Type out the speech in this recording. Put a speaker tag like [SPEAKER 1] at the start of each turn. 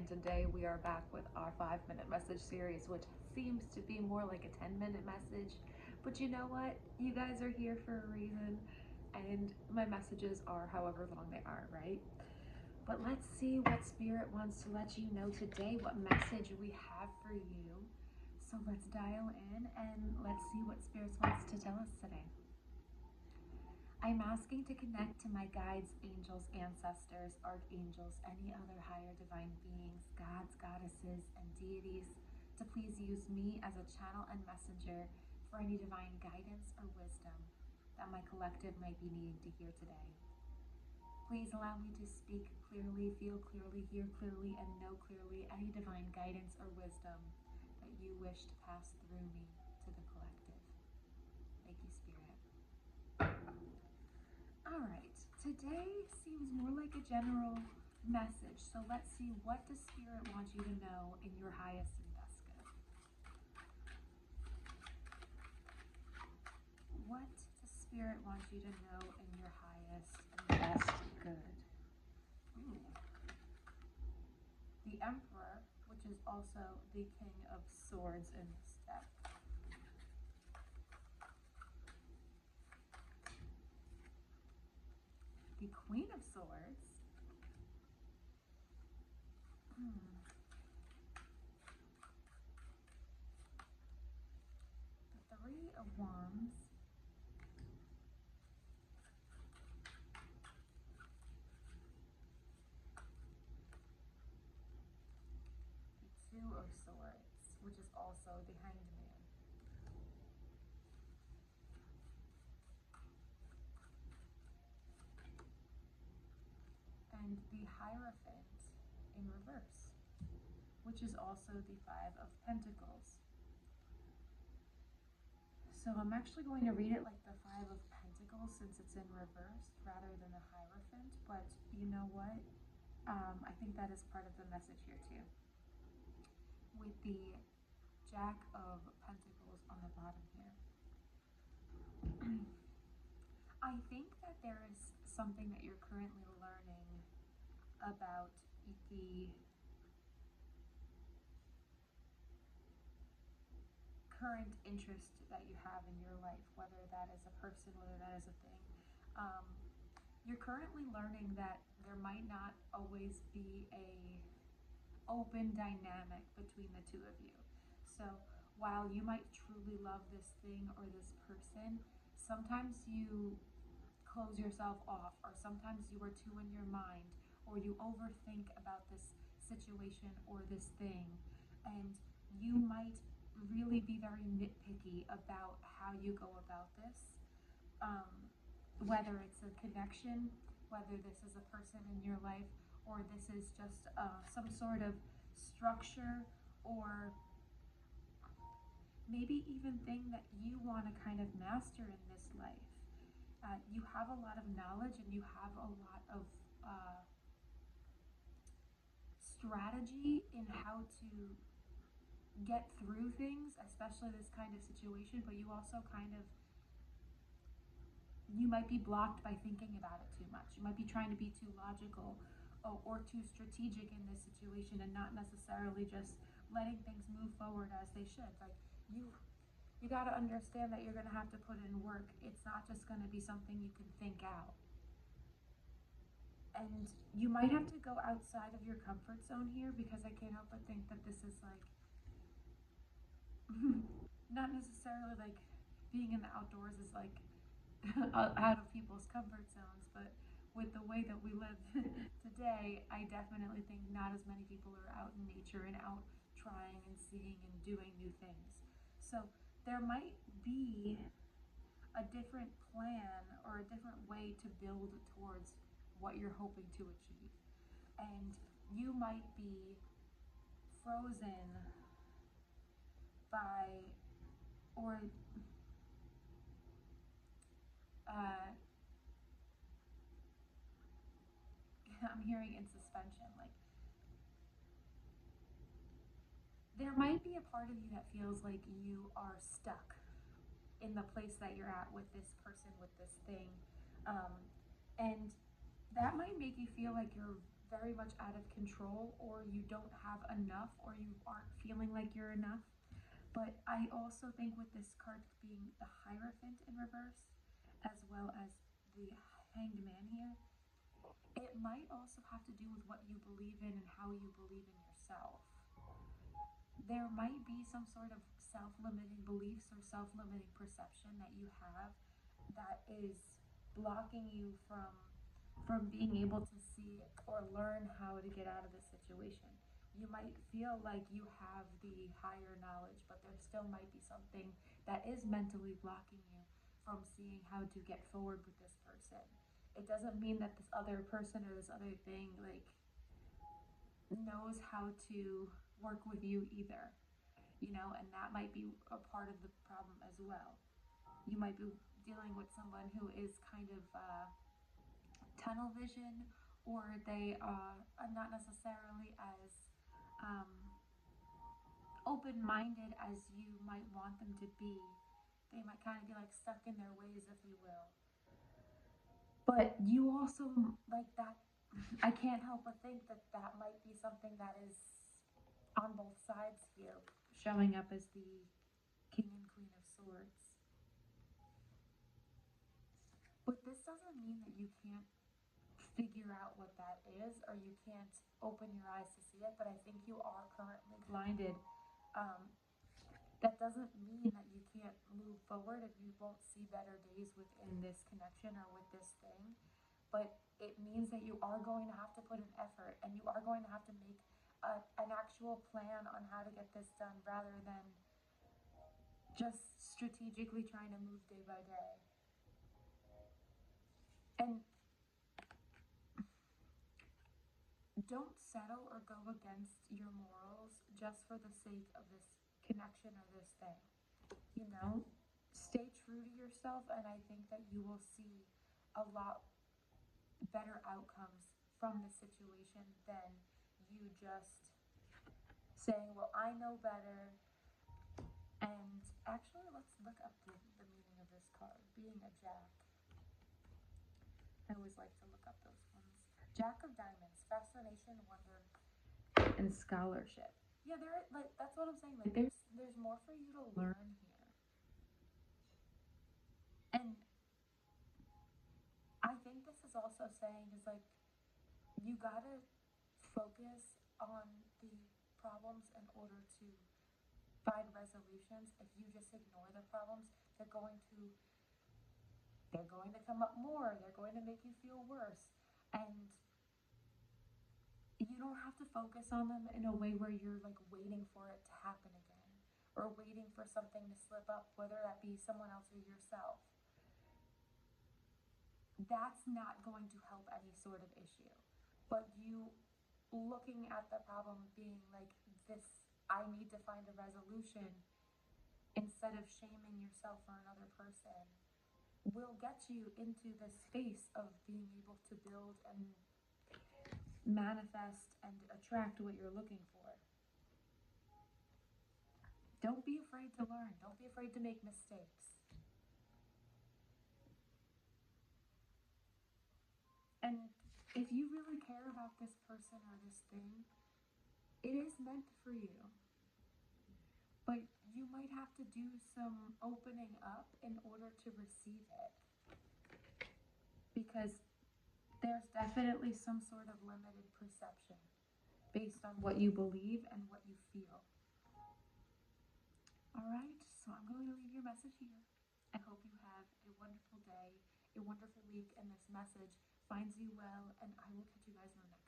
[SPEAKER 1] and today we are back with our 5-minute message series, which seems to be more like a 10-minute message. But you know what? You guys are here for a reason, and my messages are however long they are, right? But let's see what Spirit wants to let you know today, what message we have for you. So let's dial in and let's see what Spirit wants to tell us today. I'm asking to connect to my guides, angels, ancestors, archangels, any other higher divine beings, gods, goddesses, and deities to please use me as a channel and messenger for any divine guidance or wisdom that my collective might be needing to hear today. Please allow me to speak clearly, feel clearly, hear clearly, and know clearly any divine guidance or wisdom that you wish to pass through me to the collective. Thank you, Spirit. All right, today seems more like a general message, so let's see, what does Spirit want you to know in your highest and best good? What does Spirit want you to know in your highest and best good? Ooh. The Emperor, which is also the King of Swords in this deck. The Queen of Swords. The Three of Wands. The Two of Swords, which is also the Hanged Man. And the Hierophant in reverse, which is also the Five of Pentacles. So I'm actually going to read it like the Five of Pentacles since it's in reverse rather than the Hierophant, but you know what? I think that is part of the message here too. With the Jack of Pentacles on the bottom here. I think that there is something that you're currently learning about the current interest that you have in your life, whether that is a person, whether that is a thing. You're currently learning that there might not always be a open dynamic between the two of you. So while you might truly love this thing or this person, sometimes you close yourself off, or sometimes you are too in your mind, or you overthink about this situation or this thing, and you might really be very nitpicky about how you go about this, whether it's a connection, whether this is a person in your life, or this is just some sort of structure, or maybe even thing that you want to kind of master in this life. You have a lot of knowledge and you have a lot of strategy in how to get through things, especially this kind of situation, but you also you might be blocked by thinking about it too much. You might be trying to be too logical or too strategic in this situation and not necessarily just letting things move forward as they should. Like you got to understand that you're going to have to put in work. It's not just going to be something you can think out. And you might have to go outside of your comfort zone here, because I can't help but think that this is like not necessarily like being in the outdoors is like out of people's comfort zones, but with the way that we live today, I definitely think not as many people are out in nature and out trying and seeing and doing new things. So there might be a different plan or a different way to build towards what you're hoping to achieve. And you might be frozen by, or I'm hearing in suspension, like there might be a part of you that feels like you are stuck in the place that you're at with this person, with this thing, and that might make you feel like you're very much out of control, or you don't have enough, or you aren't feeling like you're enough. But I also think with this card being the Hierophant in reverse, as well as the Hanged Man here, it might also have to do with what you believe in and how you believe in yourself. There might be some sort of self-limiting beliefs or self-limiting perception that you have that is blocking you from being able to see or learn how to get out of this situation. You might feel like you have the higher knowledge, but there still might be something that is mentally blocking you from seeing how to get forward with this person. It doesn't mean that this other person or this other thing like knows how to work with you either, you know, and that might be a part of the problem as well. You might be dealing with someone who is kind of tunnel vision, or they are not necessarily as um, open-minded as you might want them to be. They might kind of be like stuck in their ways, if you will. But you also, like that, I can't help but think that that might be something that is on both sides here, showing up as the King and Queen of Swords. But this doesn't mean that you can't figure out what that is, or you can't open your eyes to see it, but I think you are currently blinded. That doesn't mean that you can't move forward, and you won't see better days within this connection or with this thing, but it means that you are going to have to put an effort, and you are going to have to make an actual plan on how to get this done, rather than just strategically trying to move day by day. And don't settle or go against your morals just for the sake of this connection or this thing. You know, stay true to yourself, and I think that you will see a lot better outcomes from the situation than you just saying, well, I know better. And actually, let's look up the meaning of this card, being a Jack. I always like to look up those ones. Jack of Diamonds, fascination, wonder, and scholarship. Yeah, like that's what I'm saying. Like there's more for you to learn here. And I think this is also saying is like you gotta focus on the problems in order to find resolutions. If you just ignore the problems, they're going to come up more. They're going to make you feel worse. And you don't have to focus on them in a way where you're like waiting for it to happen again, or waiting for something to slip up, whether that be someone else or yourself. That's not going to help any sort of issue. But you looking at the problem being like this, I need to find a resolution, instead of shaming yourself for another person, will get you into the space of being able to build and manifest and attract what you're looking for. Don't be afraid to learn. Don't be afraid to make mistakes. And if you really care about this person or this thing, it is meant for you. But you might have to do some opening up in order to receive it. Because there's definitely some sort of limited perception based on what you believe and what you feel. Alright, so I'm going to leave your message here. I hope you have a wonderful day, a wonderful week, and this message finds you well, and I will catch you guys in the next